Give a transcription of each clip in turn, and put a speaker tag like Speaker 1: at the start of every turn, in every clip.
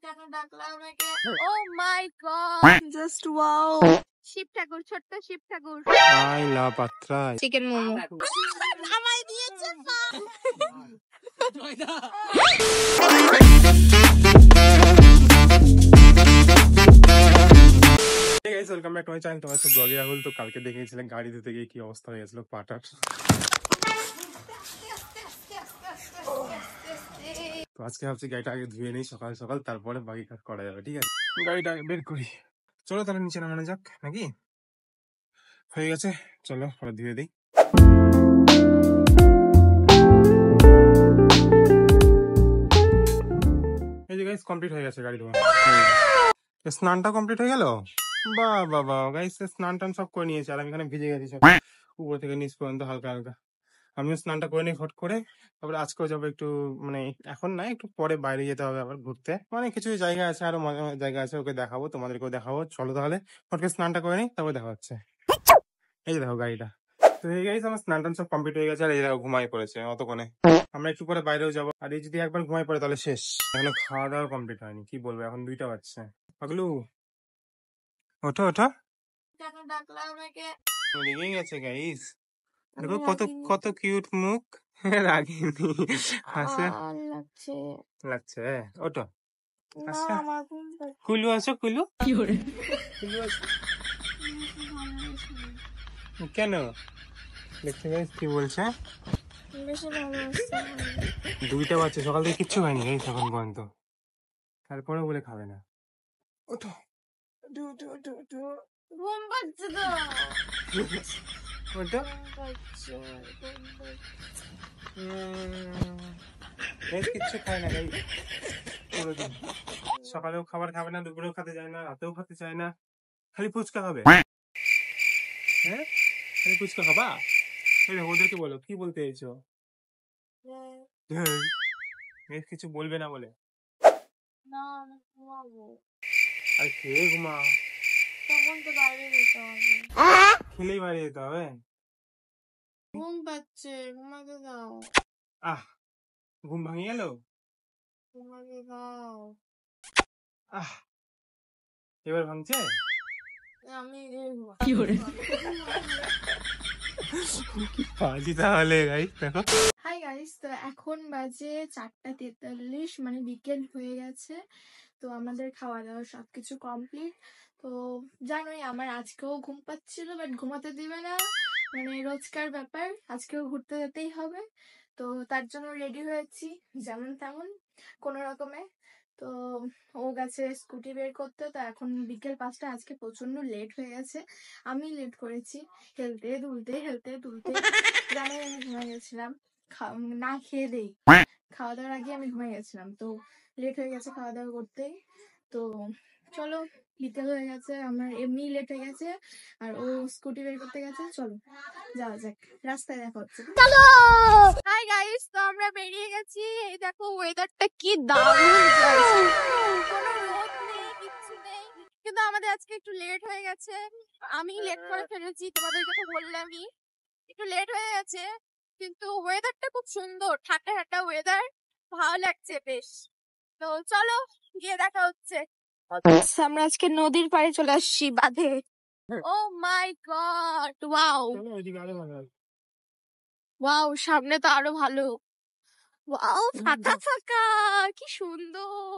Speaker 1: কেন ডাকলা আমাকে? ও মাই god, just wow. Shiva ঠাকুর, ছোট্ট শিব ঠাকুর।
Speaker 2: আইলা পাত্রা
Speaker 1: চিকেন মোমো আমায় দিয়েছে মা।
Speaker 2: Guys welcome back to my channel. তোমার সব ব্লগে রাহুল। তো কালকে দেখেছিলেন গাড়ি ধুতে গিয়ে কি অবস্থা হয়ে গেছিল পাটার। তো আজকে ভাবছি গাড়িটা আগে ধুয়ে নেই সকাল সকাল, তারপরে বাকি কাজ করা যাবে। ঠিক আছে, গাড়িটা বের করি। চলো তাহলে নিচে নামানো যাক নাকি? হয়ে গেছে, চলো পরে ধুয়ে দিই। এই যে গাইস কমপ্লিট হয়ে গেছে গাড়ি ধোয়া। স্নানটা কমপ্লিট হয়ে গেল। বাহ বাহ বাহ গাইস, স্নান টান সব করে নিয়েছে আর আমি এখানে ভিজে গেছি সব উপর থেকে নিচ পর্যন্ত হালকা হালকা। আমিও স্নানটা করে নিই ফট করে, তারপরে আজকেও যাবো একটু, মানে এখন না একটু পরে বাইরে যেতে হবে আবার ঘুরতে। মানে কিছু জায়গা আছে, আরো মজার মজার জায়গা আছে, ওকে দেখাবো, তোমাদেরকেও দেখাবো। চলো তাহলে ফট করে স্নানটা করে নিই, তারপরে দেখা হচ্ছে। এই যে দেখো গাড়িটা। তো এই গাইস আমার স্নান টান সব কমপ্লিট হয়ে গেছে আর এই দেখো ঘুমাই পড়েছে অতক্ষণে। আমরা একটু পরে বাইরেও যাবো, আর এই যদি একবার ঘুমাই পড়ে তাহলে শেষ। এখনো খাওয়া দাওয়া কমপ্লিট হয়নি, কি বলবো, এখন 2টা বাজছে। পাগলু ওঠো ওঠো।
Speaker 1: কেন ডাকলা আমাকে?
Speaker 2: রেগে গেছে গাইস, দেখো কত কত কিউট মুখ। রাগিনি, হাসে
Speaker 1: লাগছে
Speaker 2: লাগছে। ওঠো
Speaker 1: না,
Speaker 2: আচ্ছা,
Speaker 1: আমার ঘুম পাচ্ছে।
Speaker 2: কুলু আসো, কুলু কুলু আসো। কেন দেখতে গাইস কি বলছে?
Speaker 1: বেশি ভালো আসছে না।
Speaker 2: 2টা বাজছে, সকাল থেকে কিচ্ছু খাইনি গাইস এখন পর্যন্ত, তারপরে বলে খাবে না। ওঠো
Speaker 1: ঘুম পাচ্ছে তো।
Speaker 2: ওঠো।
Speaker 1: ঘুম পাচ্ছে, ঘুম পাচ্ছে।
Speaker 2: গাইস কিচ্ছু খায় না গাইস পুরোদিন। সকালেও খাবার খাবে না, দুপুরেও খেতে চায় না, রাতেও খেতে চায় না, খালি ফুচকা খাবে। হ্যাঁ, খালি ফুচকা খাবা? এই দেখো, ওদেরকে বলো কি বলতে চাইছো। কিছু বলবে না বলে।
Speaker 1: না, আমি ঘুমাবো।
Speaker 2: আর খেয়ে ঘুমা,
Speaker 1: তখন তো বাইরে যেতে হবে।
Speaker 2: খেলেই বাড়ি যেতে হবে।
Speaker 1: ঘুম পাচ্ছে, ঘুমাতে দাও।
Speaker 2: আহ, ঘুম ভাঙিয়ে গেল।
Speaker 1: ঘুমাতে দাও।
Speaker 2: আহ, এবার ভাঙছে।
Speaker 1: আমি
Speaker 2: পাজি তাহলে গাইস দেখো।
Speaker 1: হাই গাইস, তো এখন বাজে 4:43, মানে বিকেল হয়ে গেছে। তো আমাদের খাওয়া দাওয়া সবকিছু কমপ্লিট। তো জানোই আমার আজকেও ঘুম পাচ্ছিল, বাট ঘুমাতে দিবে না, মানে রোজকার ব্যাপার, আজকেও ঘুরতে যেতেই হবে। তো তার জন্য রেডি হয়েছি যেমন তেমন কোনো রকমে। তো ও গেছে স্কুটি বের করতে। তো এখন বিকেল 5টা, আজকে প্রচন্ড লেট হয়ে গেছে, আমি লেট করেছি। হেলতে দুলতে জানাই আমি ঘুমিয়ে গেছিলাম, না খেয়ে দেই, খাওয়া দাওয়ার আগে আমি ঘুমিয়ে গেছিলাম। তো লেট হয়ে গেছে খাওয়া দাওয়া করতেই। তো চলো, বিকেল হয়ে গেছে, আমার এমনি লেট হয়ে গেছে, আর ও স্কুটি বের করতে গেছে। চলো যাওয়া যাক, রাস্তায় দেখা হচ্ছে। চলো হাই গাইস, তো আমরা বেরিয়ে গেছি। এই দেখো ওয়েদারটা কি দারুণ, কোনো রোদ নেই, কিচ্ছু নেই, কিন্তু আমাদের আজকে একটু লেট হয়ে গেছে। আমি লেট করে ফেলেছি, তোমাদেরকে তো বললামই একটু লেট হয়ে গেছে। কিন্তু ওয়েদারটা খুব সুন্দর, ঠান্ডা ঠান্ডা ওয়েদার, ভালো লাগছে বেশ। তো চলো গিয়ে দেখা হচ্ছে। আমরা আজকে নদীর পাড়ে চলে আসছি, বাঁধে। ও মাই গড, ওয়াও ওয়াও, সামনে তো আরো ভালো। ওয়াও, ফাঁকা ফাঁকা, কি সুন্দর।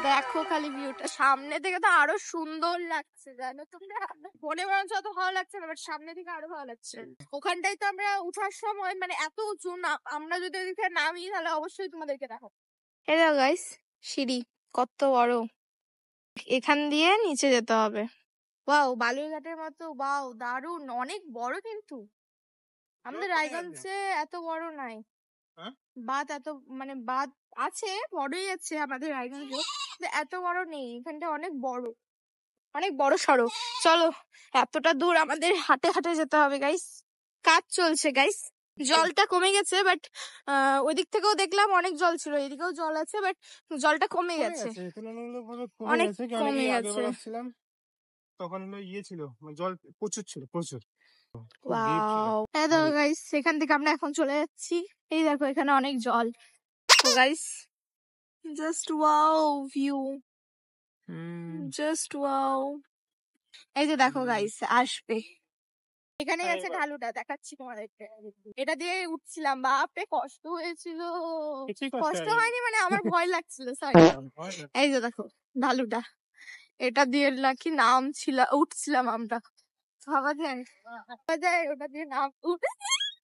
Speaker 1: দেখো খালি ভিউটা, সামনে থেকে তো আরো সুন্দর লাগছে, জানো তোমরা। ফোনে বরঞ্চ অত ভালো লাগছে না, বাট সামনে থেকে আরো ভালো লাগছে। ওখানটাই তো আমরা উঠার সময়, মানে এত উঁচু না, আমরা যদি ওদিকে নামি তাহলে অবশ্যই তোমাদেরকে দেখাবো। এই দেখো গাইস, সিঁড়ি কত বড়, এখান দিয়ে নিচে যেতে হবে। ওয়াও, বালুরঘাটের মতো, ওয়াও দারুন, অনেক বড় কিন্তু। আমাদের রায়গঞ্জে এত বড় নাই বাঁধ, এত মানে বাঁধ আছে, বড়ই আছে আমাদের রায়গঞ্জে, এত বড় নেই। এখানটা অনেক বড়, অনেক বড় সড়ো। চলো, এতটা দূর আমাদের হাঁটে হাঁটে যেতে হবে গাইস। কাজ চলছে গাইস, জলটা কমে গেছে, বাট ওইদিক থেকেও দেখলাম অনেক জল ছিল, এদিকেও জল আছে, বাট জলটা কমে গেছে, অনেক কমে গেছে।
Speaker 2: তখন হলো ইয়ে ছিল, জল প্রচুর ছিল, প্রচুর।
Speaker 1: ওয়াও, এই দেখো গাইস, সেখান থেকে আমরা এখন চলে যাচ্ছি। এই দেখো এখানে অনেক জল। তো guys just wow view, just wow. এই যে দেখো গাইস, আসবে এখানে আছে ঢালুটা, দেখাচ্ছি তোমাদেরকে। এটা দিয়ে উঠছিলাম, বাপরে কষ্ট হয়েছিল। কষ্ট হয়নি মানে আমার ভয় লাগছিল, সরি। এই যে দেখো ঢালুটা, এটা দিয়ে নাকি উঠছিলাম আমরা। ভাবা যায়, ভাবা যায় ওটা দিয়ে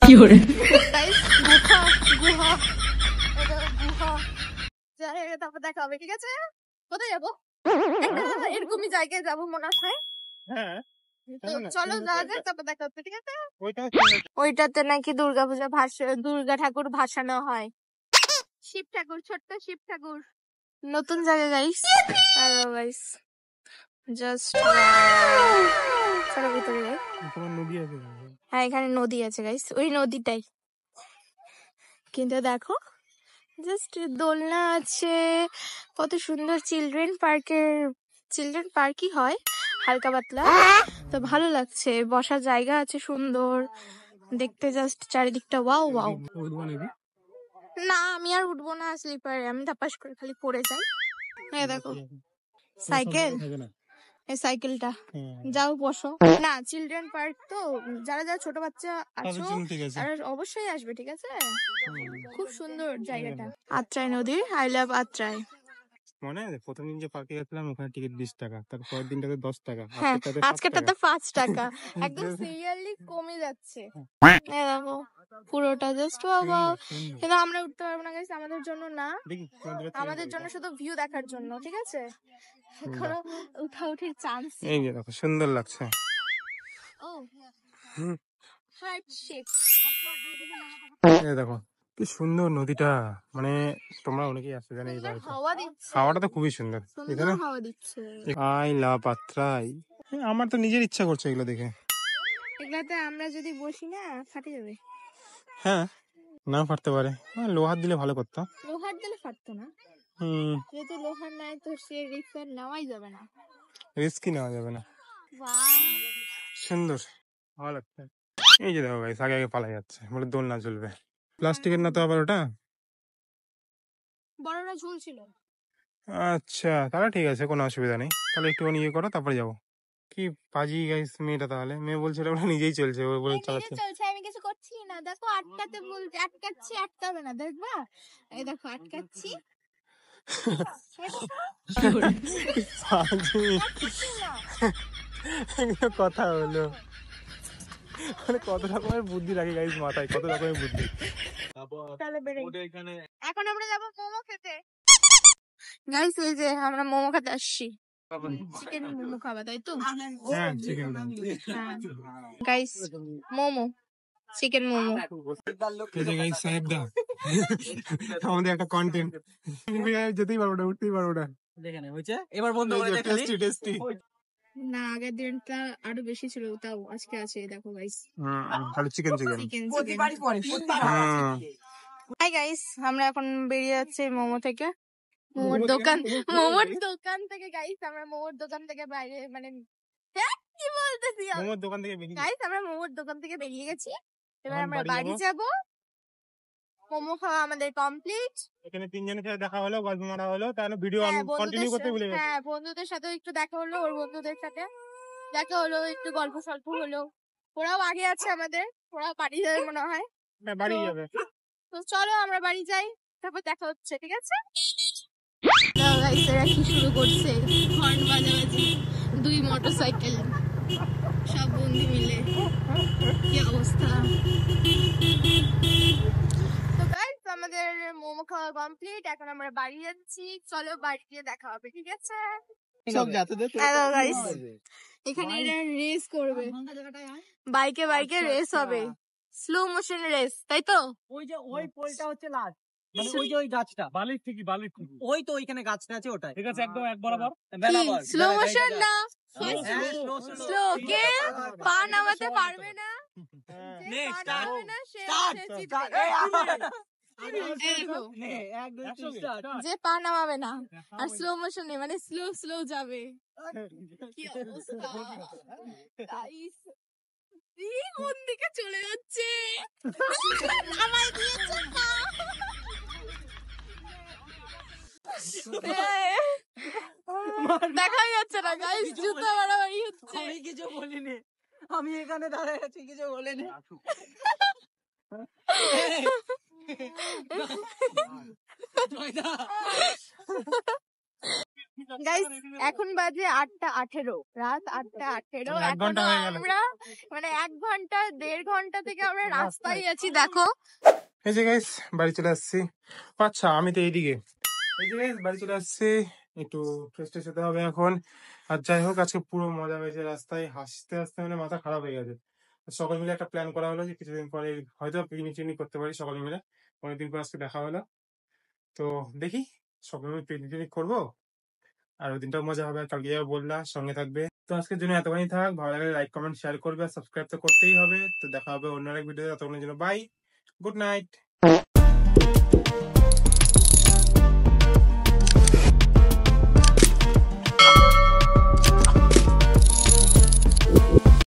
Speaker 1: কি করে গুহা, গুহা, এটা গুহা। যাই হোক, তারপর দেখা হবে, ঠিক আছে? কোথায় যাবো? এরকমই জায়গায় যাবো মনে হয়।
Speaker 2: হ্যাঁ,
Speaker 1: তো চলো যাওয়া যাক, তারপর দেখা হচ্ছে, ঠিক আছে? ওইটাতে নাকি দুর্গা ঠাকুর ভাসানো হয়, শিব ঠাকুর, ছোট্ট শিব ঠাকুর। নতুন জায়গা গাইস, হ্যালো গাইস, জাস্ট চলো ভিতরে যাই।
Speaker 2: নদী আছে,
Speaker 1: হ্যাঁ এখানে নদী আছে গাইস, ওই নদীটাই। কিন্তু দেখো জাস্ট দোলনা আছে, কত সুন্দর। চিলড্রেন পার্কই হয়, হালকা পাতলা, তো ভালো লাগছে। বসার জায়গা আছে সুন্দর দেখতে, জাস্ট চারিদিকটা ওয়াও ওয়াও। না আমি আর উঠবো না স্লিপারে, আমি ধাপাস করে খালি পড়ে যাই। এই দেখো সাইকেল, এই সাইকেলটা, যাও বসো। না চিলড্রেন পার্ক তো, যারা যারা ছোট বাচ্চা আছো তারা অবশ্যই আসবে, ঠিক আছে? খুব সুন্দর জায়গাটা। আত্রাই নদীর, আই লাভ আত্রাই।
Speaker 2: মনে আছে প্রথম দিন যে পার্কে গেছিলাম, ওখানে টিকিট 20 টাকা, তারপরের দিনটাতে 10 টাকা,
Speaker 1: হ্যাঁ আজকেরটাতে 5 টাকা, একদম সিরিয়ালি কমে যাচ্ছে। এই দেখো পুরোটা জাস্ট বাবা, কিন্তু আমরা উঠতে পারবো না গাইস, আমাদের জন্য না, আমাদের জন্য শুধু ভিউ দেখার জন্য, ঠিক আছে? কোনো উঠাউঠির চান্স।
Speaker 2: এই যে দেখো সুন্দর লাগছে।
Speaker 1: ও হার্ট শেপ।
Speaker 2: এই দেখো কি সুন্দর নদীটা, মানে তোমরা অনেকেই আসতে জানো এই বাড়িতে।
Speaker 1: হাওয়া দিচ্ছে,
Speaker 2: হাওয়াটা তো খুবই সুন্দর এখানে।
Speaker 1: হাওয়া দিচ্ছে।
Speaker 2: I love Atrai. আমার তো নিজের ইচ্ছা করছে এগুলো দেখে।
Speaker 1: এগুলাতে আমরা যদি বসি না, ফাটে যাবে।
Speaker 2: হ্যাঁ, না ফাটতে পারে, লোহার দিলে ভালো করতো।
Speaker 1: লোহার দিলে ফাটতো না, যেহেতু লোহার নাই তো সে রিস্ক নেওয়াই যাবে না,
Speaker 2: রিস্কই নেওয়া যাবে না। সুন্দর, ভালো লাগছে। এই যে দেখো গাইস, আগে আগে পালা যাচ্ছে, বলে দোল না চলবে। প্লাস্টিকের না তো আবার ওটা,
Speaker 1: বড়রা ঝুলছিল।
Speaker 2: আচ্ছা তাহলে ঠিক আছে, কোনো অসুবিধা নেই। তাহলে একটুখানি ইয়ে করো, তারপরে যাবো। কি পাজি গাইস মেয়েটা, তাহলে মেয়ে বলছে এটা ওরা নিজেই চলছে, ও বলে চালাচ্ছে।
Speaker 1: চলছে, আমি কিছু করছি না, দেখো আটকাতে বলতে, আটকাচ্ছি, আটকাবে না, দেখবা? এই দেখো আটকাচ্ছি।
Speaker 2: কথা হলো, মানে কত রকমের বুদ্ধি রাখে গাইস মাথায়, কত রকমের বুদ্ধি।
Speaker 1: এখন আমরা যাবো মোমো খেতে গাইস, এই যে আমরা মোমো খেতে আসছি। চিকেন মোমো খাবা তাই তো?
Speaker 2: হ্যাঁ chicken
Speaker 1: guys, momo, chicken momo.
Speaker 2: Guys সাহেবদা, আমাদের একটা কন্টেন্ট, যেতেই পারবো না, উঠতেই পারবো না।
Speaker 3: এবার বন্ধ করে দে খালি।
Speaker 2: Tasty tasty.
Speaker 1: না আগের দিনটা আরো বেশি ছিল, তাও আজকে আছে, দেখো গাইস।
Speaker 2: খালি চিকেন চিকেন।
Speaker 3: প্রতিবারই পরে
Speaker 1: হাই গাইস, আমরা এখন বেরিয়ে যাচ্ছি মোমো থেকে, মোমোর দোকান থেকে গাইস। আমরা মোমোর দোকান থেকে বাইরে, মানে কি বলতেছি
Speaker 2: মোমোর দোকান থেকে বেরিয়ে
Speaker 1: গাইস, আমরা মোমোর দোকান থেকে বেরিয়ে গেছি। এবার আমরা বাড়ি যাব। মোমো খাওয়া আমাদের কমপ্লিট।
Speaker 2: এখানে তিনজনের সাথে দেখা হলো, গল্প মারা হলো, তাহলে ভিডিও কন্টিনিউ করতে ভুলে গেছি।
Speaker 1: হ্যাঁ বন্ধুদের সাথে একটু দেখা হলো, ওর বন্ধুদের সাথে দেখা হলো, একটু গল্প সল্প হলো। ওরাও আগে আছে আমাদের, ওরাও বাড়ি যাবে মনে হয়।
Speaker 2: হ্যাঁ বাড়ি যাবে।
Speaker 1: তো চলো আমরা বাড়ি যাই, তারপর দেখা হচ্ছে, ঠিক আছে? গাইস এরা কি শুরু করছে, হর্ন বাজাবাজি, 2 মোটরসাইকেল, সব বন্ধু মিলে, কি অবস্থা। তো গাইস আমাদের মোমো খাওয়া কমপ্লিট, এখন আমরা বাড়ি যাচ্ছি। চলো বাড়ি গিয়ে দেখা হবে, ঠিক আছে?
Speaker 3: সব যাতে দে।
Speaker 1: হ্যালো গাইস, এখানে এরা রেস করবে, বাইকে রেস হবে, স্লো মোশন রেস, তাই তো?
Speaker 3: ওই যে ওই পোলটা হচ্ছে লাস্ট, মানে ওই যে ওই গাছটা বালির থেকে ওই তো ওইখানে গাছটা আছে, ওটাই ঠিক আছে, একদম এক বরাবর
Speaker 1: স্লো মোশন না স্লো, কে পা নামাতে পারবে না, যে পা নামাবে না সে জিতবে। যে পা নামাবে না আর স্লো মোশনে, মানে স্লো যাবে। কি অবস্থা গাইস, কোন দিকে চলে যাচ্ছে, নামাই দিয়েছে পা। দেখাই যাচ্ছে না গাইস, জুতা মারামারি হচ্ছে।
Speaker 3: আমি কিছু বলিনি, আমি এখানে দাঁড়ায় আছি, কিছু বলিনি।
Speaker 1: গাইস এখন বাজে 8:18, রাত 8:18।
Speaker 2: এক ঘন্টা
Speaker 1: এখনো
Speaker 2: হয়ে গেল।
Speaker 1: আমরা মানে 1 ঘন্টা 1.5 ঘন্টা থেকে আমরা রাস্তায় আছি, দেখো।
Speaker 2: এই যে গাইস বাড়ি চলে আসছি। আচ্ছা আমি তো এইদিকে। এই যে গাইস বাড়ি চলে আসছি, একটু ফ্রেশ ট্রেশ হতে হবে এখন। আর যাই হোক আজকে পুরো মজা হয়েছে, রাস্তায় হাসতে হাসতে মানে মাথা খারাপ হয়ে গেছে। সকল মিলে একটা প্ল্যান করা হলো যে কিছুদিন পরে হয়তো পিকনিক টিকনিক করতে পারি সকলে মিলে। অনেকদিন পর আজকে দেখা হলো, তো দেখি সকলে মিলে পিকনিক টিকনিক করবো। আর ওই দিনটাও মজা হবে, আর কালকে যাবো বললা, সঙ্গে থাকবে। তো আজকের জন্য এতখানি থাক, ভালো লাগলে লাইক কমেন্ট শেয়ার করবে, আর সাবস্ক্রাইব তো করতেই হবে। তো দেখা হবে অন্য এক ভিডিও, ততক্ষণের জন্য বাই, গুড নাইট।